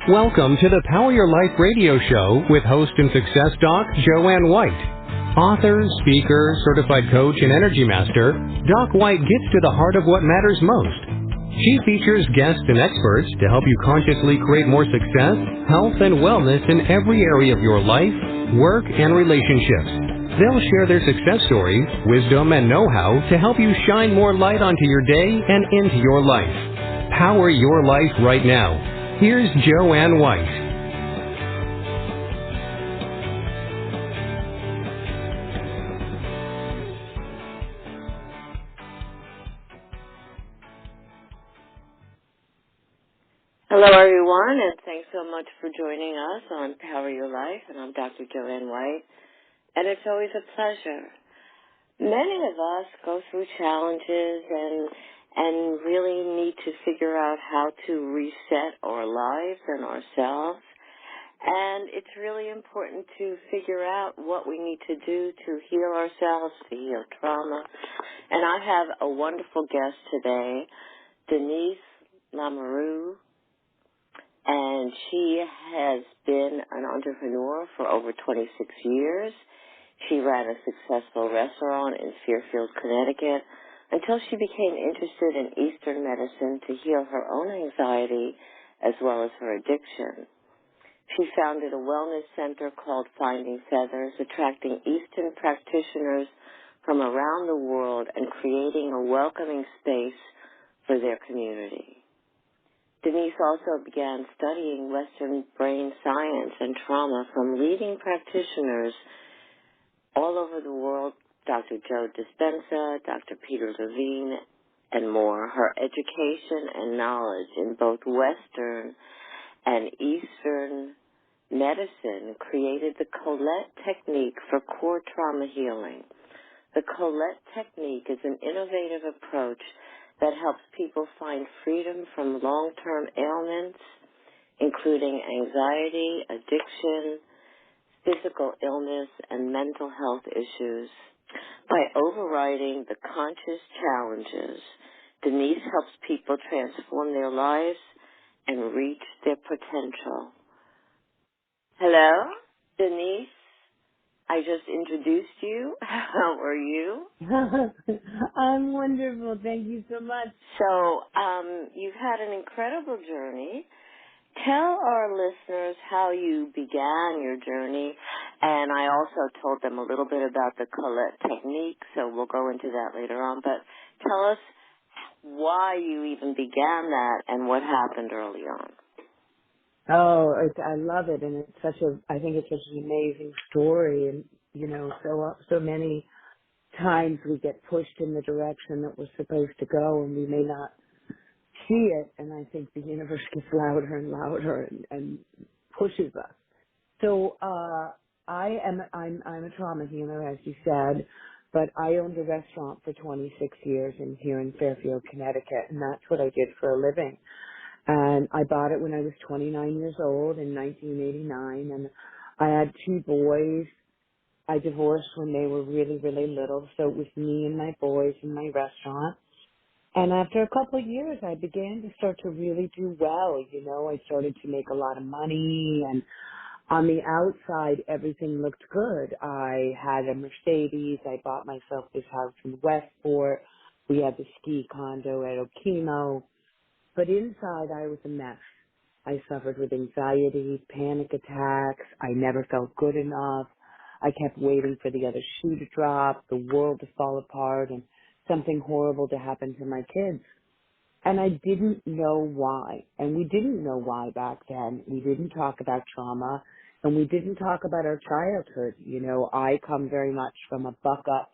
Welcome to the Power Your Life radio show with host and success doc Joanne White. Author, speaker, certified coach, and energy master, Doc White gets to the heart of what matters most. She features guests and experts to help you consciously create more success, health, and wellness in every area of your life, work, and relationships. They'll share their success stories, wisdom, and know-how to help you shine more light onto your day and into your life. Power your life right now. Here's Joanne White. Hello, everyone, and thanks so much for joining us on Power Your Life. And I'm Dr. Joanne White, and it's always a pleasure. Many of us go through challenges and really need to figure out how to reset our lives and ourselves. And it's really important to figure out what we need to do to heal ourselves, to heal trauma. And I have a wonderful guest today, Denise Lamoureux. And she has been an entrepreneur for over 26 years. She ran a successful restaurant in Fairfield, Connecticut, until she became interested in Eastern medicine to heal her own anxiety as well as her addiction. She founded a wellness center called Finding Feathers, attracting Eastern practitioners from around the world and creating a welcoming space for their community. Denise also began studying Western brain science and trauma from leading practitioners all over the world, Dr. Joe Dispenza, Dr. Peter Levine, and more. Her education and knowledge in both Western and Eastern medicine created the Colette Technique for core trauma healing. The Colette Technique is an innovative approach that helps people find freedom from long-term ailments, including anxiety, addiction, physical illness, and mental health issues. By overriding the conscious challenges, Denise helps people transform their lives and reach their potential. Hello, Denise. I just introduced you. How are you? I'm wonderful. Thank you so much. So, you've had an incredible journey. Tell our listeners how you began your journey, and I also told them a little bit about the Colette Technique, so we'll go into that later on. But tell us why you even began that and what happened early on. Oh, I love it, and I think it's such an amazing story, and so many times we get pushed in the direction that we're supposed to go, and we may not see it, and I think the universe gets louder and louder and pushes us. So, I'm a trauma healer, as you said, but I owned a restaurant for 26 years here in Fairfield, Connecticut, and that's what I did for a living. And I bought it when I was 29 years old in 1989, and I had two boys. I divorced when they were really, really little, so it was me and my boys in my restaurant. And after a couple of years, I began to start to really do well. I started to make a lot of money, and on the outside, everything looked good. I had a Mercedes. I bought myself this house in Westport. We had the ski condo at Okemo. But inside, I was a mess. I suffered with anxiety, panic attacks. I never felt good enough. I kept waiting for the other shoe to drop, the world to fall apart, and something horrible to happen to my kids. And I didn't know why. And we didn't know why back then. We didn't talk about trauma, and we didn't talk about our childhood. I come very much from a buck-up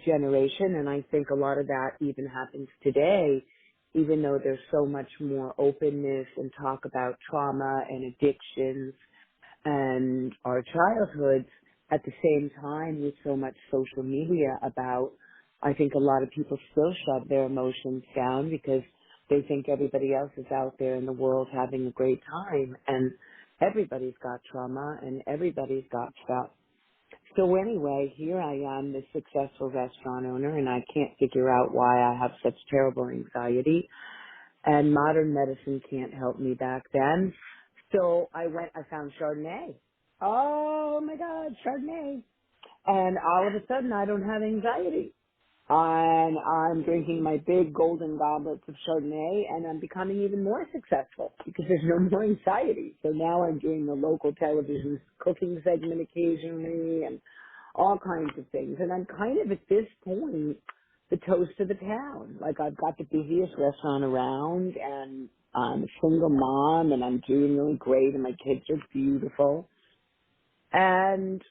generation, and I think a lot of that even happens today, even though there's so much more openness and talk about trauma and addictions and our childhoods. At the same time, with so much social media about, I think a lot of people still shove their emotions down because they think everybody else is out there in the world having a great time, and everybody's got trauma and everybody's got stuff. So anyway, here I am, this successful restaurant owner, and I can't figure out why I have such terrible anxiety. and modern medicine can't help me back then. So I found Chardonnay. Oh my God, Chardonnay. And all of a sudden I don't have anxiety. And I'm drinking my big golden goblets of Chardonnay, and I'm becoming even more successful because there's no more anxiety. So now I'm doing the local television cooking segment occasionally and all kinds of things. And I'm kind of at this point the toast of the town. Like I've got the busiest restaurant around, and I'm a single mom, and I'm doing really great, and my kids are beautiful. And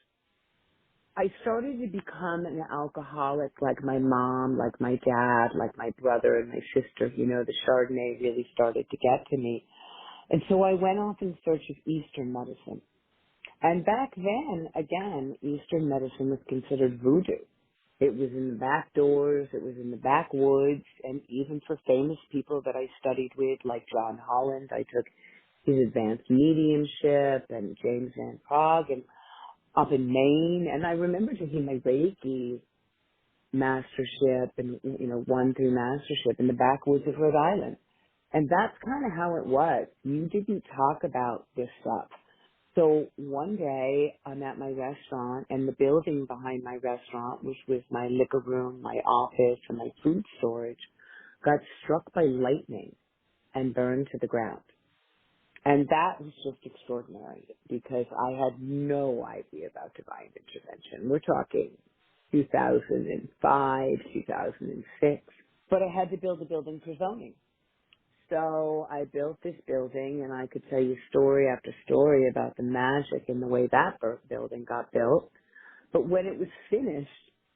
I started to become an alcoholic like my mom, like my dad, like my brother and my sister. You know, the Chardonnay really started to get to me. And so I went off in search of Eastern medicine. And back then, again, Eastern medicine was considered voodoo. It was in the back doors, it was in the backwoods, and even for famous people that I studied with, like John Holland, I took his advanced mediumship, and James Van Prague, and up in Maine. And I remember taking my Reiki mastership and, you know, 1 through mastership in the backwoods of Rhode Island. And that's kind of how it was. You didn't talk about this stuff. So one day I'm at my restaurant, and the building behind my restaurant, which was my liquor room, my office, and my food storage, got struck by lightning and burned to the ground. And that was just extraordinary because I had no idea about divine intervention. We're talking 2005, 2006. But I had to build a building for zoning. So I built this building, and I could tell you story after story about the magic and the way that building got built. But when it was finished,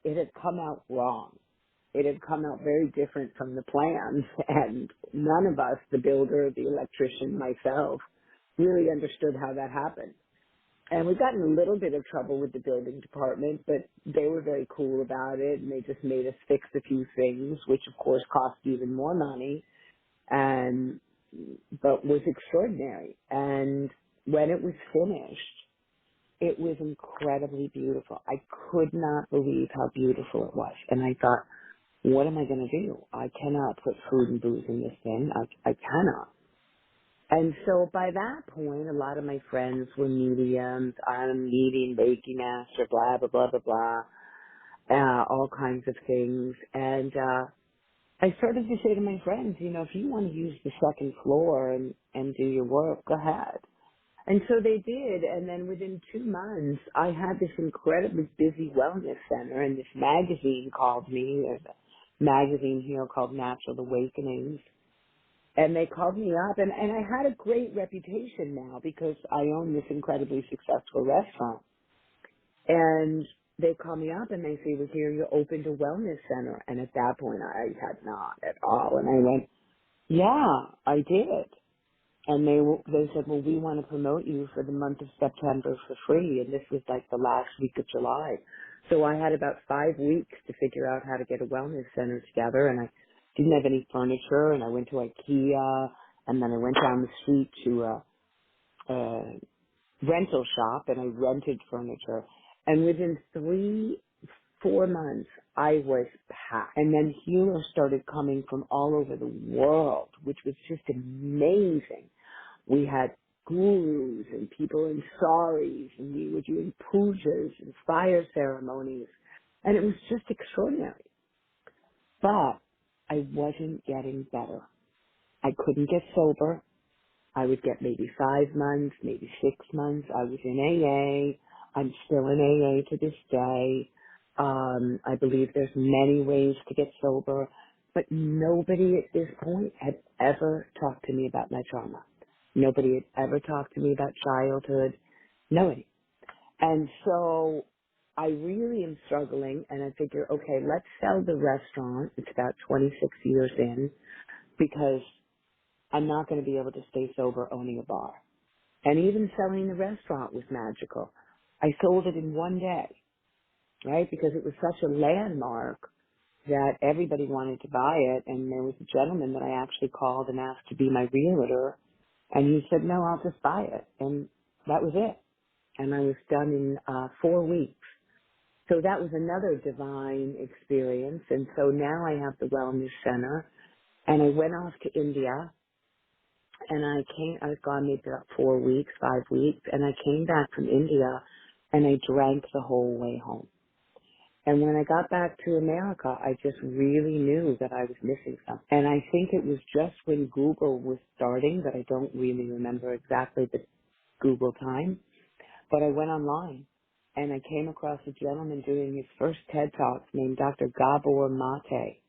it had come out wrong. It had come out very different from the plans, and none of us, the builder, the electrician, myself, really understood how that happened. And we got in a little bit of trouble with the building department, but they were very cool about it, and they just made us fix a few things, which of course cost even more money, but was extraordinary. And when it was finished, it was incredibly beautiful. I could not believe how beautiful it was. And I thought, what am I going to do? I cannot put food and booze in this thing. I cannot. And so by that point, a lot of my friends were mediums. I'm medium, Reiki master, blah, blah, blah, blah, blah, all kinds of things. And I started to say to my friends, you know, if you want to use the second floor and do your work, go ahead. And so they did, and then within 2 months, I had this incredibly busy wellness center, and this magazine called me. There's a magazine here called Natural Awakenings, and they called me up, and I had a great reputation now because I own this incredibly successful restaurant. And they call me up, and they say, well, here, you're open to wellness center. And at that point, I had not at all. And I went, yeah, I did. And they said, well, we want to promote you for the month of September for free. And this was like the last week of July. So I had about 5 weeks to figure out how to get a wellness center together. And I didn't have any furniture. And I went to IKEA. And then I went down the street to a rental shop, and I rented furniture. And within 3-4 months, I was packed. And then healers started coming from all over the world, which was just amazing. We had gurus and people in saris, and we were doing pujas and fire ceremonies. And it was just extraordinary. But I wasn't getting better. I couldn't get sober. I would get maybe 5 months, maybe 6 months. I was in AA. I'm still in AA to this day. I believe there's many ways to get sober, but nobody at this point had ever talked to me about my trauma. Nobody had ever talked to me about childhood. Nobody. And so I really am struggling, and I figure, okay, let's sell the restaurant. It's about 26 years in, because I'm not going to be able to stay sober owning a bar. And even selling the restaurant was magical. I sold it in 1 day, right? Because it was such a landmark that everybody wanted to buy it. And there was a gentleman that I actually called and asked to be my realtor. And he said, no, I'll just buy it. And that was it. And I was done in 4 weeks. So that was another divine experience. And so now I have the Wellness Center. And I went off to India, and I was gone maybe about 4 weeks, 5 weeks, and I came back from India, and I drank the whole way home. And when I got back to America, I just really knew that I was missing something. And I think it was just when Google was starting, but I don't really remember exactly the Google time, but I went online and I came across a gentleman doing his first TED Talk named Dr. Gabor Mate.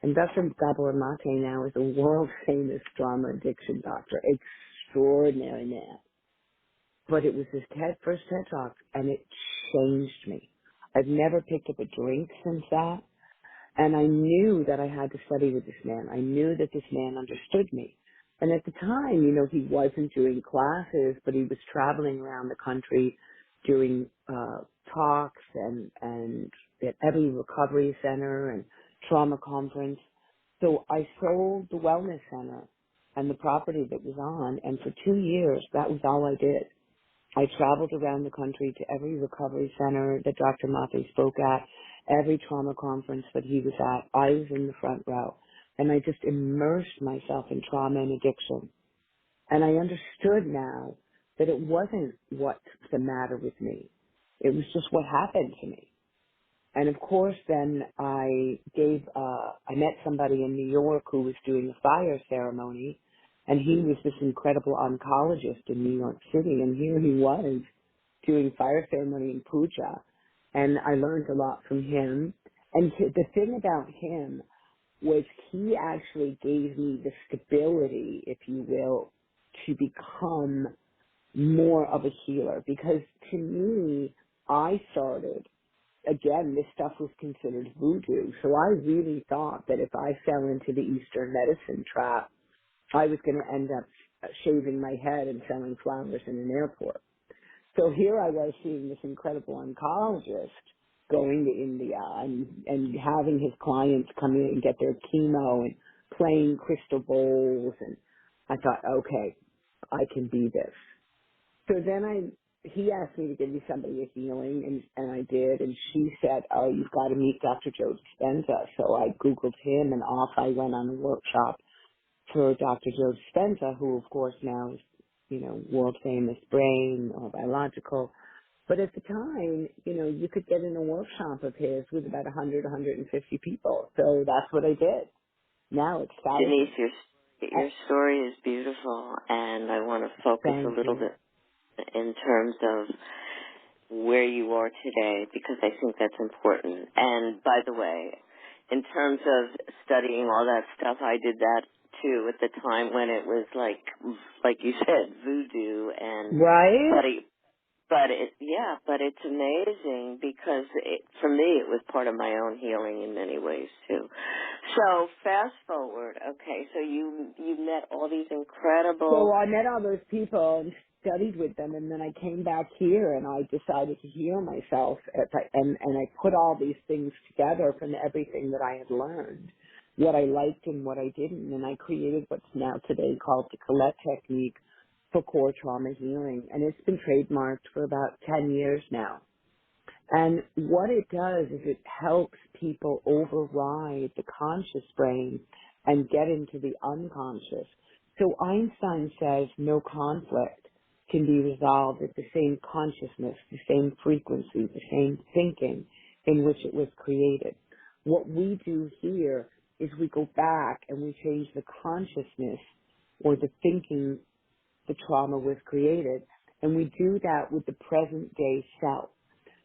And Dr. Gabor Mate now is a world famous trauma addiction doctor. Extraordinary man. But it was his first TED Talk, and it changed me. I've never picked up a drink since that, and I knew that I had to study with this man. I knew that this man understood me. And at the time, he wasn't doing classes, but he was traveling around the country doing talks and at every recovery center and trauma conference. So I sold the wellness center and the property that was on, and for 2 years, that was all I did. I traveled around the country to every recovery center that Dr. Mate spoke at, every trauma conference that he was at. I was in the front row, and I just immersed myself in trauma and addiction. And I understood now that it wasn't what's the matter with me. It was just what happened to me. And of course, then I met somebody in New York who was doing a fire ceremony, and he was this incredible oncologist in New York City, and here he was doing fire ceremony in puja, and I learned a lot from him. And the thing about him was he actually gave me the stability, if you will, to become more of a healer, because to me, I started, again, this stuff was considered voodoo, so I really thought that if I fell into the Eastern medicine trap, I was going to end up shaving my head and selling flowers in an airport. So here I was seeing this incredible oncologist going to India and having his clients come in and get their chemo and playing crystal bowls, and I thought, okay, I can be this. So then he asked me to give me somebody a healing, and I did, and she said, oh, you've got to meet Dr. Joe Dispenza. So I Googled him, and off I went on a workshop for Dr. Joe Dispenza, who of course now is, world famous brain or biological. But at the time, you could get in a workshop of his with about 100, 150 people. So that's what I did. Now it's thousands. Denise, your story is beautiful, and I want to focus a little bit in terms of where you are today, because I think that's important. And by the way, in terms of studying all that stuff, I did that too at the time when it was like you said, voodoo, and right. But it's amazing because for me it was part of my own healing in many ways too. So fast forward, okay, so you met all these incredible. So I met all those people and studied with them, and then I came back here and I decided to heal myself, and I put all these things together from everything that I had learned, what I liked and what I didn't, and I created what's now today called the Colette Technique for core trauma healing, and it's been trademarked for about 10 years now. And what it does is it helps people override the conscious brain and get into the unconscious. So Einstein says no conflict can be resolved at the same consciousness, the same frequency, the same thinking in which it was created. What we do here is we go back and we change the consciousness or the thinking the trauma was created, and we do that with the present day self.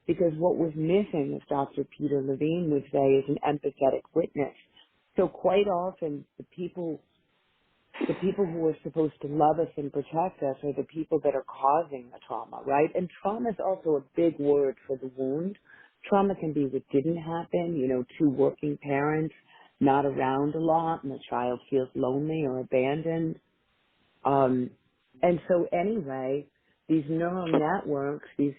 Because what was missing, as Dr. Peter Levine would say, is an empathetic witness. So quite often the people who are supposed to love us and protect us are the people that are causing the trauma, right? And trauma is also a big word for the wound. Trauma can be what didn't happen, two working parents not around a lot and the child feels lonely or abandoned. And so anyway, these neural networks, these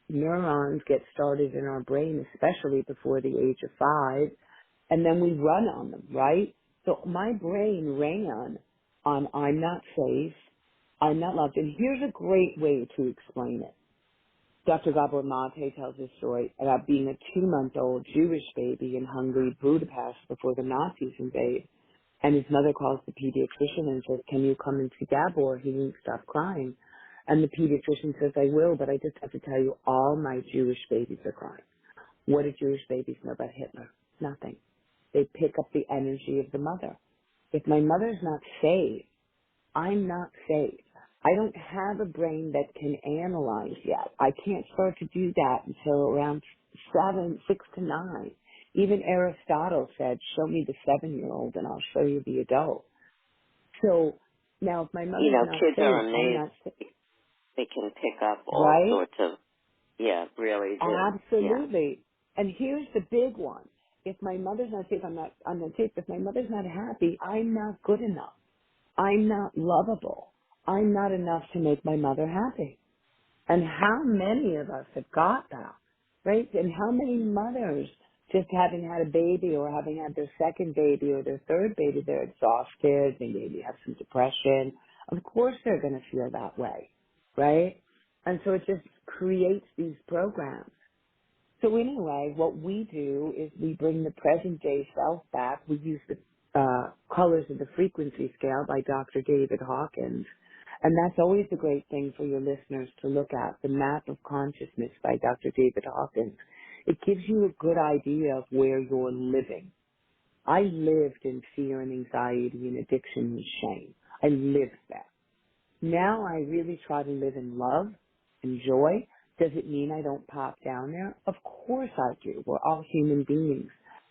neurons get started in our brain, especially before the age of 5, and then we run on them, right? So my brain ran on I'm not safe, I'm not loved. And here's a great way to explain it. Dr. Gabor Mate tells this story about being a 2-month-old Jewish baby in Hungary, Budapest, before the Nazis invade. And his mother calls the pediatrician and says, can you come and see Gabor? He won't stop crying. And the pediatrician says, I will, but I just have to tell you, all my Jewish babies are crying. What do Jewish babies know about Hitler? Nothing. They pick up the energy of the mother. If my mother's not saved, I'm not saved. I don't have a brain that can analyze yet. I can't start to do that until around 6 to 9. Even Aristotle said, show me the 7-year-old and I'll show you the adult. So now if my You mother's know, not kids are saved, I'm amazed. not saved, They can pick up all right? sorts of, yeah, really do. Yeah. Absolutely. And here's the big one. If my mother's not safe, I'm not safe. If my mother's not happy, I'm not good enough. I'm not lovable. I'm not enough to make my mother happy. And how many of us have got that, right? And how many mothers, just having had a baby or having had their second baby or their third baby, they're exhausted, they maybe have some depression. Of course they're going to feel that way, right? And so it just creates these programs. So anyway, what we do is we bring the present day self back. We use the colors of the frequency scale by Dr. David Hawkins. And that's always a great thing for your listeners to look at, the map of consciousness by Dr. David Hawkins. It gives you a good idea of where you're living. I lived in fear and anxiety and addiction and shame. I lived there. Now I really try to live in love and joy. Does it mean I don't pop down there? Of course I do. We're all human beings.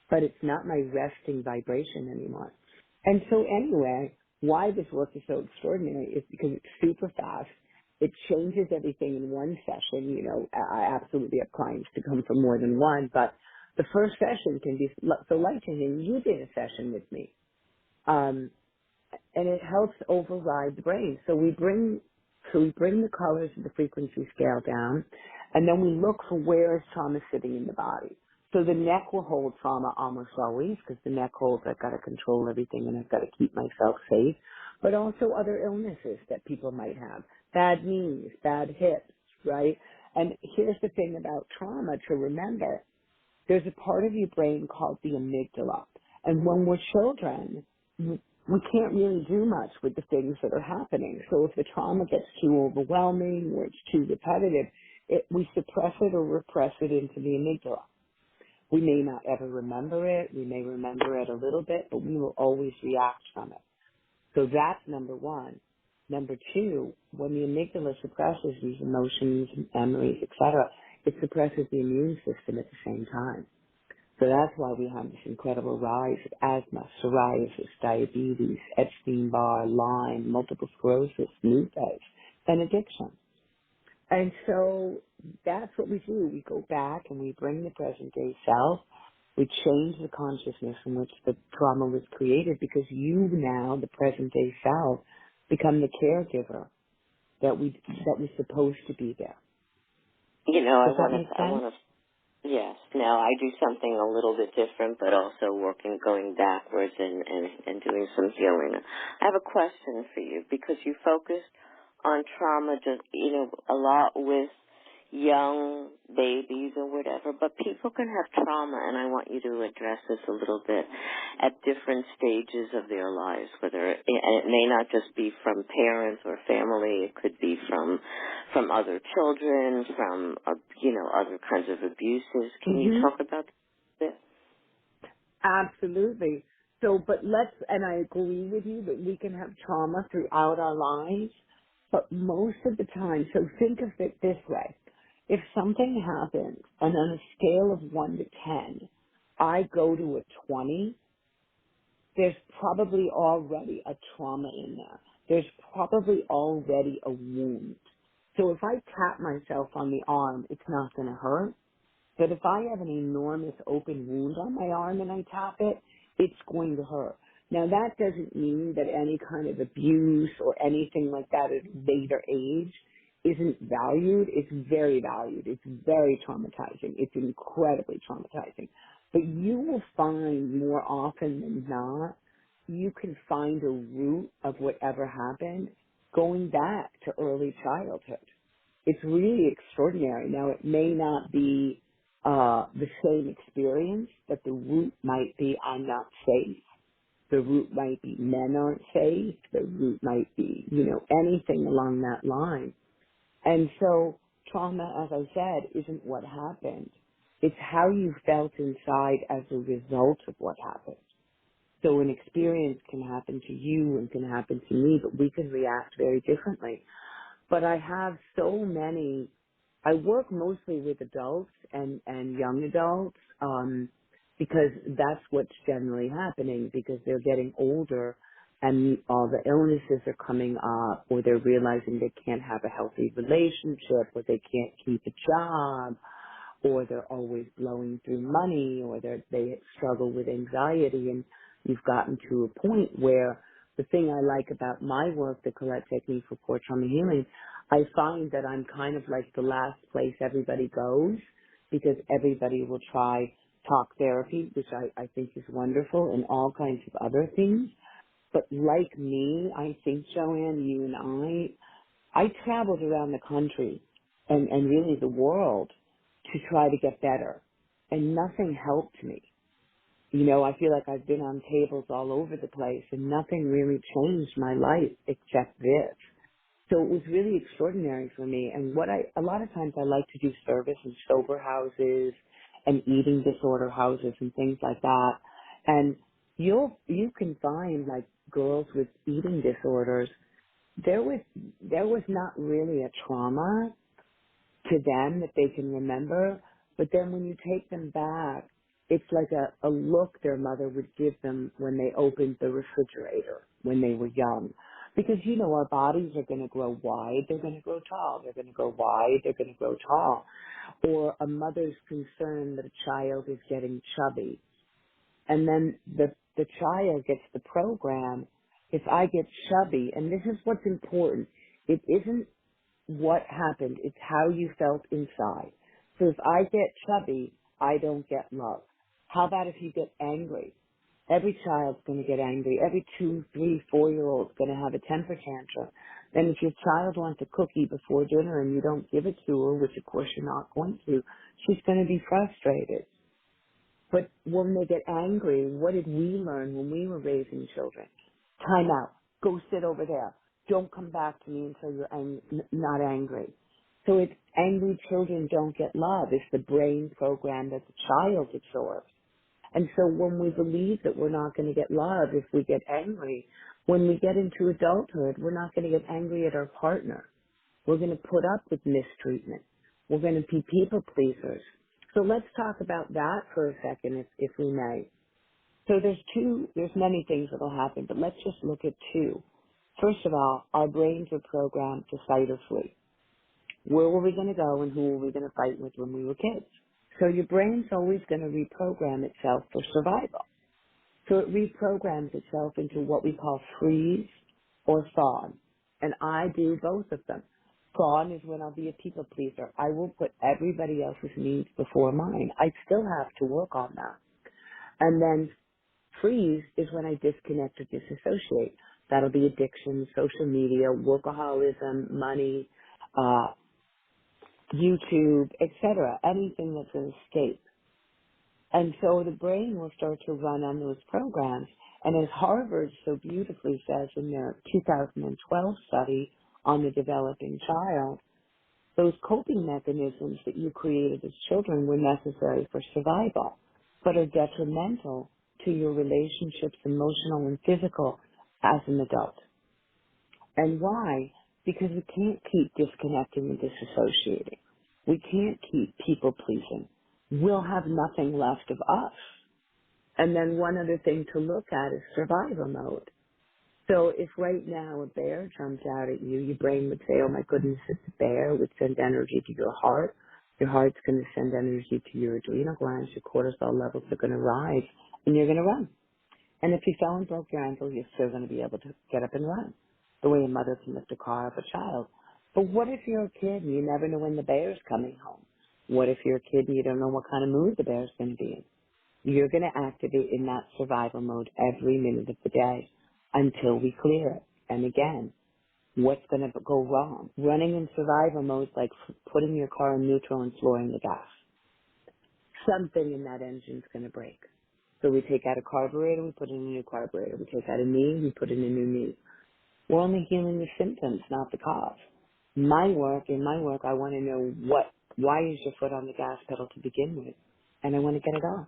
But it's not my resting vibration anymore. And so anyway, why this work is so extraordinary is because it's super fast. It changes everything in one session. You know, I absolutely have clients to come for more than one, but the first session can be so life-changing. You did a session with me. And it helps override the brain. So we bring the colors of the frequency scale down, and then we look for where is trauma sitting in the body. So the neck will hold trauma almost always, because the neck holds, I've got to control everything and I've got to keep myself safe, but also other illnesses that people might have. Bad knees, bad hips, right? And here's the thing about trauma to remember. There's a part of your brain called the amygdala. And when we're children, we can't really do much with the things that are happening. So if the trauma gets too overwhelming or it's too repetitive, we suppress it or repress it into the amygdala. We may not ever remember it. We may remember it a little bit, but we will always react from it. So that's number one. Number two, when the amygdala suppresses these emotions, memories, etc., it suppresses the immune system at the same time. So that's why we have this incredible rise of asthma, psoriasis, diabetes, Epstein-Barr, Lyme, multiple sclerosis, lupus, and addiction. And so that's what we do. We go back and we bring the present day self. We change the consciousness in which the trauma was created, because you now, the present day self, become the caregiver that we're supposed to be there. You know, Does that make sense? yes. Now I do something a little bit different, but also going backwards and doing some healing. I have a question for you, because you focused on trauma, just, you know, a lot with young babies or whatever, but people can have trauma, and I want you to address this a little bit, at different stages of their lives, and it may not just be from parents or family, it could be from other children, from, you know, other kinds of abuses. Can you talk about this? Absolutely. So, and I agree with you that we can have trauma throughout our lives, but most of the time, so think of it this way. If something happens, and on a scale of 1 to 10, I go to a 20, there's probably already a trauma in there. There's probably already a wound. So if I tap myself on the arm, it's not going to hurt. But if I have an enormous open wound on my arm and I tap it, it's going to hurt. Now that doesn't mean that any kind of abuse or anything like that at a later age isn't valued. It's very valued. It's very traumatizing. It's incredibly traumatizing. But you will find more often than not, you can find a root of whatever happened going back to early childhood. It's really extraordinary. Now it may not be the same experience, but the root might be I'm not safe. The root might be men aren't safe. The root might be, anything along that line. And so trauma, as I said, isn't what happened. It's how you felt inside as a result of what happened. So an experience can happen to you and can happen to me, but we can react very differently. But I have so many, I work mostly with adults and young adults, because that's what's generally happening, because they're getting older and all the illnesses are coming up, or they're realizing they can't have a healthy relationship, or they can't keep a job, or they're always blowing through money, or they struggle with anxiety, and you've gotten to a point where the thing I like about my work, the Colette Technique for Core Trauma Healing, I find that I'm kind of like the last place everybody goes, because everybody will try talk therapy, which I think is wonderful, and all kinds of other things. But like me, I think, Joanne, you and I traveled around the country and really the world to try to get better, and nothing helped me. I feel like I've been on tables all over the place, and nothing really changed my life except this. So it was really extraordinary for me. And a lot of times I like to do service in sober houses and eating disorder houses and things like that. And you can find like girls with eating disorders. There was not really a trauma to them that they can remember, but then when you take them back, it's like a look their mother would give them when they opened the refrigerator when they were young. Because, our bodies are going to grow wide, they're going to grow tall, they're going to grow wide, they're going to grow tall. Or a mother's concern that a child is getting chubby. And then the child gets the program, if I get chubby, and this is what's important, it isn't what happened, it's how you felt inside. So if I get chubby, I don't get love. How about if you get angry? Every child's going to get angry. Every 2, 3, 4-year-old's going to have a temper tantrum. Then if your child wants a cookie before dinner and you don't give it to her, which of course you're not going to, she's going to be frustrated. But when they get angry, what did we learn when we were raising children? Time out. Go sit over there. Don't come back to me until you're not angry. So it's angry children don't get love. It's the brain program that the child absorbs. And so when we believe that we're not going to get love if we get angry, when we get into adulthood, we're not going to get angry at our partner. We're going to put up with mistreatment. We're going to be people pleasers. So let's talk about that for a second, if we may. So there's many things that will happen, but let's just look at two. First of all, our brains are programmed to fight or flee. Where were we going to go and who were we going to fight with when we were kids? So your brain's always going to reprogram itself for survival. So it reprograms itself into what we call freeze or fawn. And I do both of them. Fawn is when I'll be a people pleaser. I will put everybody else's needs before mine. I still have to work on that. And then freeze is when I disconnect or disassociate. That'll be addiction, social media, workaholism, money, YouTube, etc., anything that's an escape. And so the brain will start to run on those programs. And as Harvard so beautifully says in their 2012 study on the developing child, those coping mechanisms that you created as children were necessary for survival, but are detrimental to your relationships, emotional and physical, as an adult. And why? Because we can't keep disconnecting and disassociating. We can't keep people pleasing. We'll have nothing left of us. And then one other thing to look at is survival mode. So if right now a bear jumps out at you, your brain would say, oh my goodness, it's a bear. It would send energy to your heart. Your heart's going to send energy to your adrenal glands. Your cortisol levels are going to rise, and you're going to run. And if you fell and broke your ankle, you're still going to be able to get up and run, the way a mother can lift a car off a child. But what if you're a kid and you never know when the bear's coming home? What if you're a kid and you don't know what kind of mood the bear's going to be in? You're going to activate in that survival mode every minute of the day until we clear it. And again, what's going to go wrong? Running in survival mode is like putting your car in neutral and flooring the gas. Something in that engine's going to break. So we take out a carburetor, we put in a new carburetor. We take out a knee, we put in a new knee. We're only healing the symptoms, not the cause. In my work, I want to know why is your foot on the gas pedal to begin with? And I want to get it off.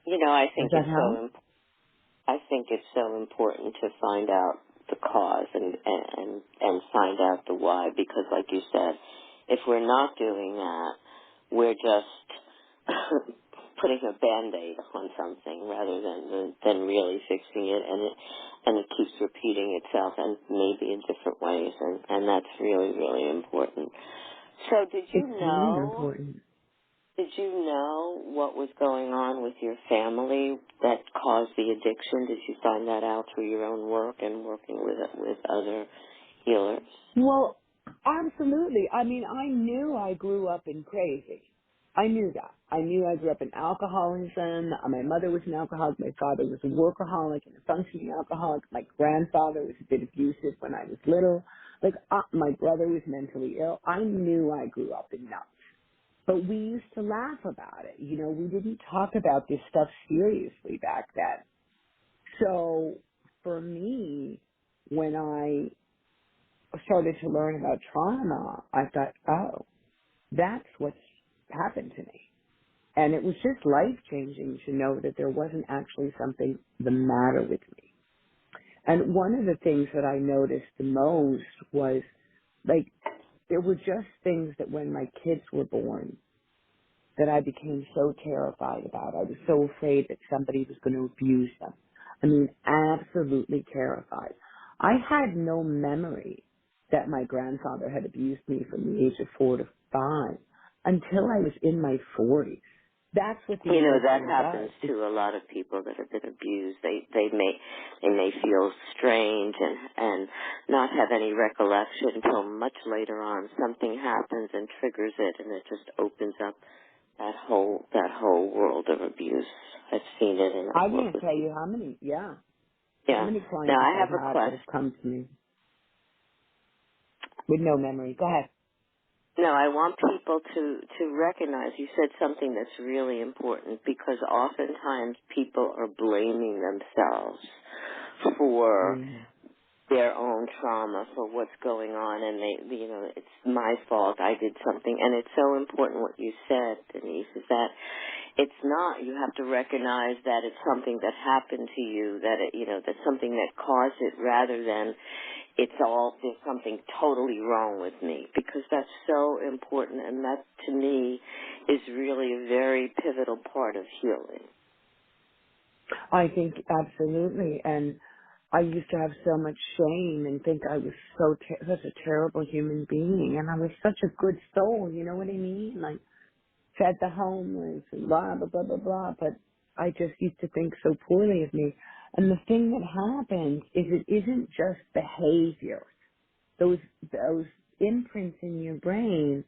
You know, I Does think that help? it's so important to find out the cause and find out the why, because like you said, if we're not doing that, we're just putting a Band-Aid on something rather than really fixing it, and it keeps repeating itself, and maybe in different ways, and that's really, really important. So It's really important. did you know what was going on with your family that caused the addiction? Did you find that out through your own work and working with other healers? Well, absolutely. I mean, I knew I grew up in crazy. I knew that. I knew I grew up in alcoholism. My mother was an alcoholic. My father was a workaholic and a functioning alcoholic. My grandfather was a bit abusive when I was little. My brother was mentally ill. I knew I grew up in nuts. But we used to laugh about it. You know, we didn't talk about this stuff seriously back then. So for me, when I started to learn about trauma, I thought, oh, that's what's happened to me. And it was just life-changing to know that there wasn't actually something the matter with me. And one of the things that I noticed the most was, there were just things that when my kids were born that I became so terrified about. I was so afraid that somebody was going to abuse them. I mean, absolutely terrified. I had no memory that my grandfather had abused me from the age of 4 to 5 until I was in my 40s. That's what the You know, that addiction happens does. to a lot of people that have been abused. They may feel strange and not have any recollection until much later on. Something happens and triggers it, and it just opens up that whole world of abuse. I've seen it, and I I've worked can't with tell people. you how Yeah. many Now clients I I've have a had that question. have come to me with no memory. Go ahead. No, I want people to recognize, you said something that's really important, because oftentimes people are blaming themselves for Mm. their own trauma, for what's going on, and it's my fault, I did something. And it's so important what you said, Denise, is that it's not, you have to recognize that it's something that happened to you, that that's something that caused it, rather than there's something totally wrong with me, because that's so important, and that, to me, is really a very pivotal part of healing. I think absolutely. And I used to have so much shame and think I was such a terrible human being, and I was such a good soul, you know what I mean? Like, fed the homeless and blah, blah, blah, blah, blah, but I just used to think so poorly of me. And the thing that happens is it isn't just behavior. Those imprints in your brain,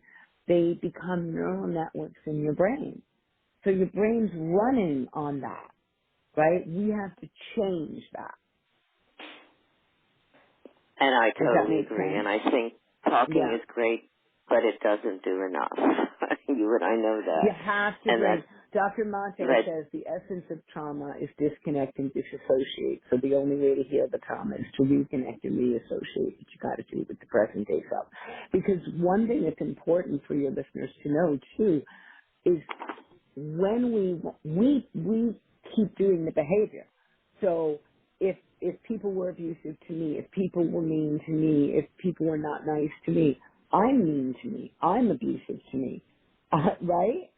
they become neural networks in your brain. So your brain's running on that, right? We have to change that. And I Does that totally make agree, sense? and I think talking Yeah. is great, but it doesn't do enough. You and I know that. You have to And bring, Dr. Mate that says the essence of trauma is disconnect and disassociate. So the only way to heal the trauma is to reconnect and reassociate, which you got to do with the present day self. Because one thing that's important for your listeners to know too is when we keep doing the behavior. So if people were abusive to me, if people were mean to me, if people were not nice to me, I'm mean to me, I'm abusive to me, right?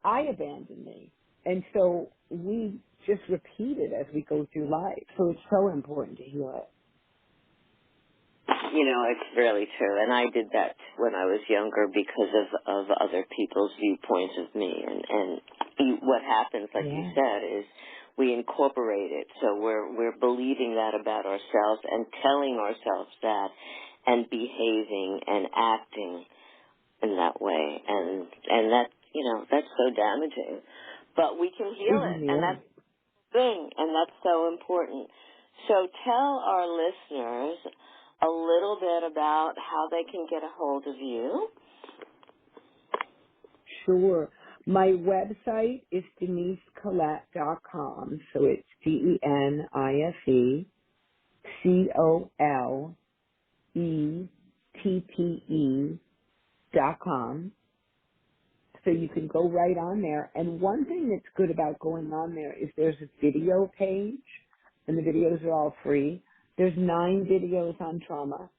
I abandoned me. And so we just repeat it as we go through life. So it's so important to heal it. it's really true. And I did that when I was younger because of other people's viewpoints of me. And what happens, like you Yeah. said, is we incorporate it. So we're believing that about ourselves and telling ourselves that and behaving and acting in that way. And that, that's so damaging. But we can It heal it. really And is. that's the thing. And that's so important. So tell our listeners a little bit about how they can get a hold of you. Sure. My website is denisecolette.com. So it's DeniseColette.com. So you can go right on there. And one thing that's good about going on there is there's a video page, and the videos are all free. There's 9 videos on trauma.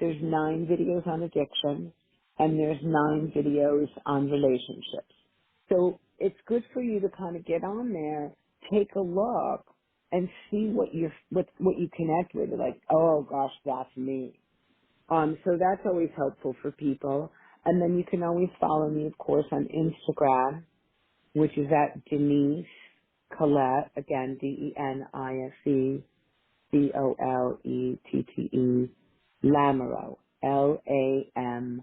There's 9 videos on addiction, and there's 9 videos on relationships. So it's good for you to kind of get on there, take a look, and see what you connect with. Like, oh gosh, that's me. So that's always helpful for people. And then you can always follow me, of course, on Instagram, which is at Denise Colette, again, DeniseColette Lamoureux, Lamoureux.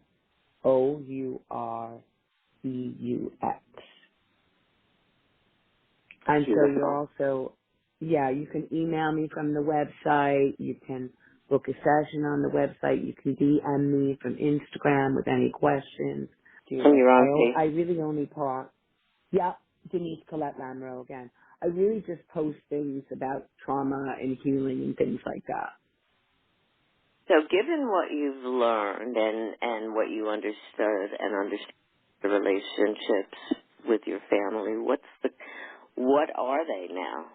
And so Beautiful. you're also, you can email me from the website. You can book a session on the website. You can DM me from Instagram with any questions. And you're on Facebook. I really only post, Denise Colette Lamoureux again. I really just post things about trauma and healing and things like that. So given what you've learned and what you understood the relationships with your family, what are they now?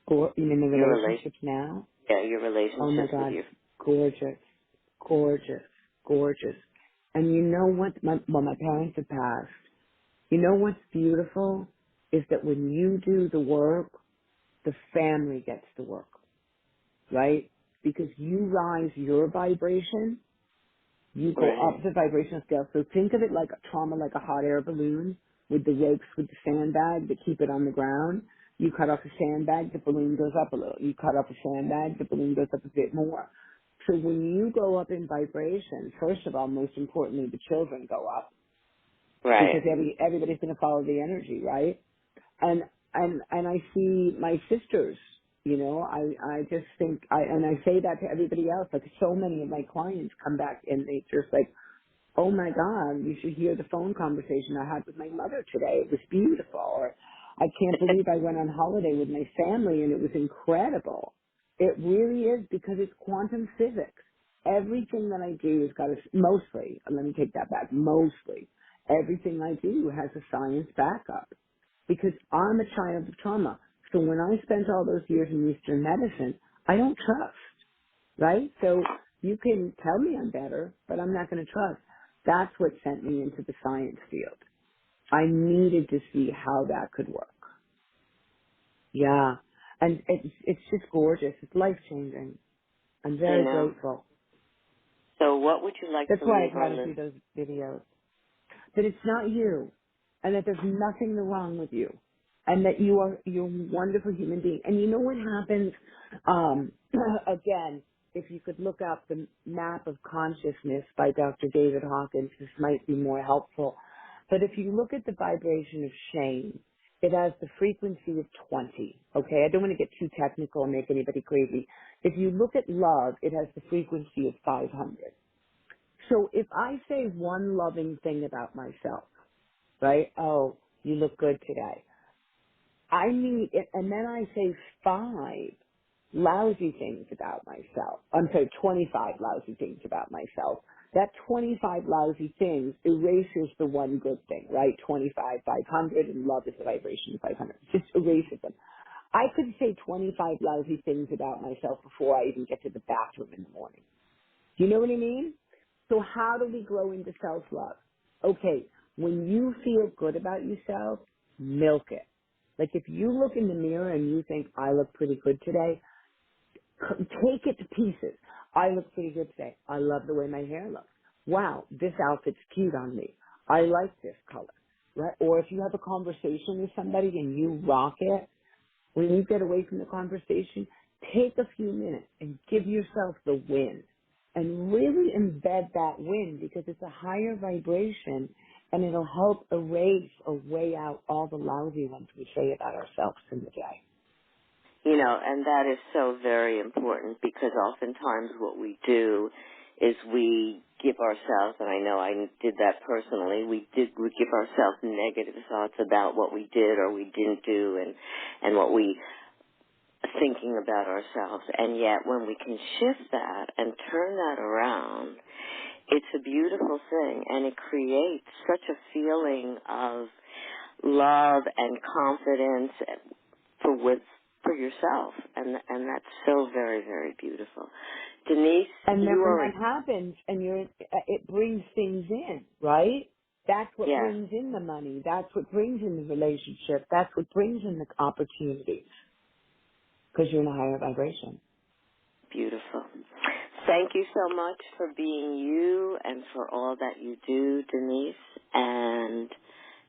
Or, you mean the relationships now? Yeah, your relationships Oh my God, with your... gorgeous. And you know what? My parents have passed. You know what's beautiful is that when you do the work, the family gets the work, right? Because you rise your vibration, you go up the vibrational scale. So think of it like a trauma, like a hot air balloon with the ropes, with the sandbag that keep it on the ground. You cut off a sandbag, the balloon goes up a little. You cut off a sandbag, the balloon goes up a bit more. So when you go up in vibration, first of all, most importantly, the children go up. Right. Because everybody's going to follow the energy, right? And I see my sisters, you know, I just think, and I say that to everybody else, like so many of my clients come back and they just like, oh my God, you should hear the phone conversation I had with my mother today. It was beautiful. Or I can't believe I went on holiday with my family and it was incredible. It really is, because it's quantum physics. Everything that I do has got mostly, let me take that back, mostly, everything I do has a science backup. Because I'm a child of trauma. So when I spent all those years in Eastern medicine, I don't trust, right? So you can tell me I'm better, but I'm not going to trust. That's what sent me into the science field. I needed to see how that could work. Yeah. And it's just gorgeous. It's life-changing. I'm very grateful. So what would you like That's to why leave I try to do those videos. That it's not you, and that there's nothing wrong with you, and that you're a wonderful human being. And you know what happens? Again, if you could look up the Map of Consciousness by Dr. David Hawkins, this might be more helpful. But if you look at the vibration of shame, it has the frequency of 20. Okay, I don't want to get too technical and make anybody crazy. If you look at love, it has the frequency of 500. So if I say one loving thing about myself, right? Oh, you look good today. I need it, and then I say 5 lousy things about myself. I'm sorry, 25 lousy things about myself. That 25 lousy things erases the one good thing, right? 25, 500, and love is the vibration of 500. Just erases them. I could say 25 lousy things about myself before I even get to the bathroom in the morning. Do you know what I mean? So how do we grow into self-love? Okay, when you feel good about yourself, milk it. Like if you look in the mirror and you think, I look pretty good today, take it to pieces. I look pretty good today. I love the way my hair looks. Wow, this outfit's cute on me. I like this color. Right? Or if you have a conversation with somebody and you rock it, when you get away from the conversation, take a few minutes and give yourself the win. And really embed that win, because it's a higher vibration and it'll help erase or weigh out all the lousy ones we say about ourselves in the day. You know, and that is so very important, because oftentimes what we do is we give ourselves, and I know I did that personally, we give ourselves negative thoughts about what we did or we didn't do and what we thinking about ourselves. And yet when we can shift that and turn that around, it's a beautiful thing, and it creates such a feeling of love and confidence for yourself, and that's so very, very beautiful. Denise, and then when that happens, and it brings things in, right? That's what brings in the money. That's what brings in the relationship. That's what brings in the opportunities, because you're in a higher vibration. Beautiful. Thank you so much for being you and for all that you do, Denise, and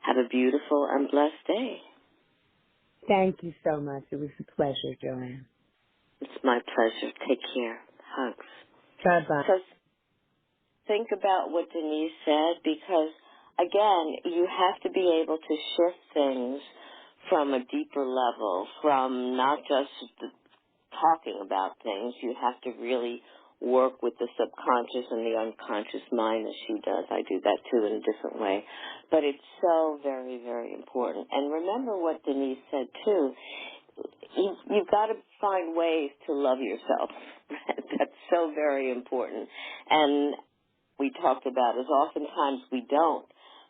have a beautiful and blessed day. Thank you so much. It was a pleasure, Joanne. It's my pleasure. Take care. Hugs. Bye-bye. So think about what Denise said, because, again, you have to be able to shift things from a deeper level, from not just talking about things. You have to really work with the subconscious and the unconscious mind, as she does. I do that too in a different way. But it's so very, very important. And remember what Denise said too. You've got to find ways to love yourself. That's so very important. And we talked about is oftentimes we don't.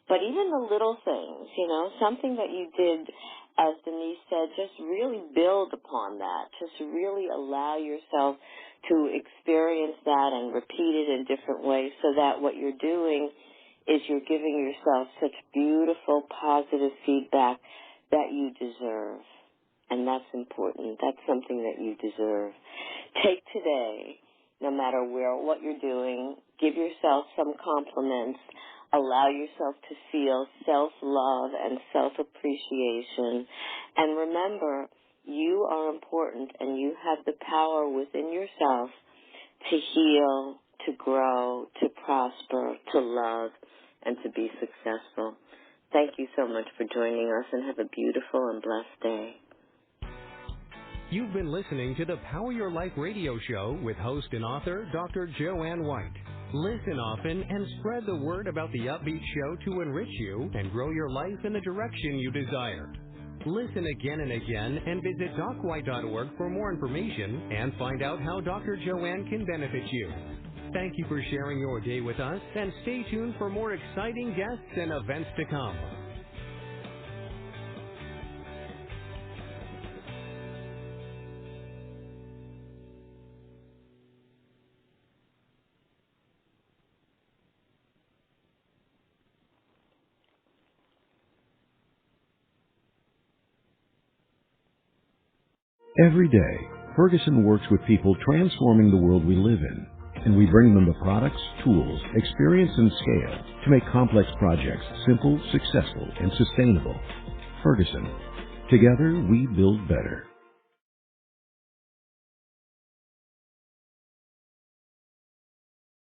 But even the little things, something that you did, as Denise said, just really build upon that. Just really allow yourself to experience that and repeat it in different ways, so that what you're doing is you're giving yourself such beautiful, positive feedback that you deserve. And that's important. That's something that you deserve. Take today, no matter what you're doing, give yourself some compliments. Allow yourself to feel self-love and self-appreciation. And remember, you are important, and you have the power within yourself to heal, to grow, to prosper, to love, and to be successful. Thank you so much for joining us, and have a beautiful and blessed day. You've been listening to the Power Your Life radio show with host and author Dr. Joanne White. Listen often and spread the word about the upbeat show to enrich you and grow your life in the direction you desire. Listen again and again, and visit docwhite.org for more information and find out how Dr. Joanne can benefit you. Thank you for sharing your day with us, and stay tuned for more exciting guests and events to come. Every day, Ferguson works with people transforming the world we live in, and we bring them the products, tools, experience, and scale to make complex projects simple, successful, and sustainable. Ferguson. Together, we build better.